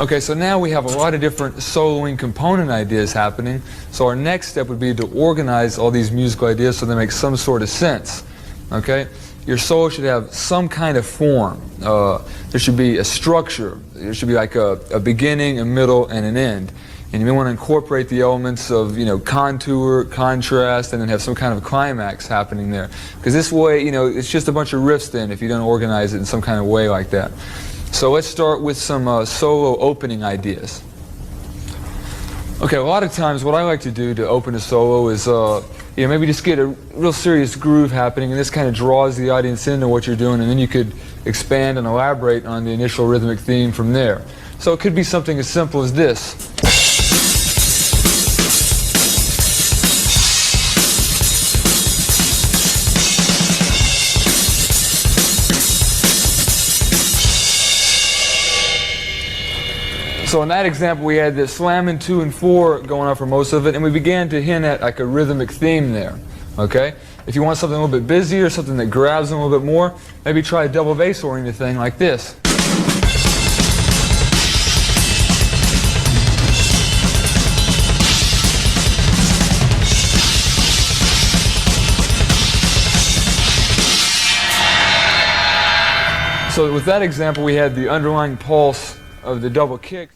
Okay, so now we have a lot of different soloing component ideas happening. So our next step would be to organize all these musical ideas so they make some sort of sense. Okay? Your solo should have some kind of form. There should be a structure. There should be like a beginning, a middle, and an end. And you may want to incorporate the elements of, contour, contrast, and then have some kind of climax happening there. Because this way, it's just a bunch of riffs then if you don't organize it in some kind of way like that. So let's start with some solo opening ideas. Okay, a lot of times what I like to do to open a solo is maybe just get a real serious groove happening, and this kind of draws the audience into what you're doing, and then you could expand and elaborate on the initial rhythmic theme from there. So it could be something as simple as this. So in that example, we had the slamming 2 and 4 going on for most of it, and we began to hint at like a rhythmic theme there. Okay? If you want something a little bit busier, something that grabs them a little bit more, maybe try a double bass oriented thing like this. So with that example, we had the underlying pulse of the double kick.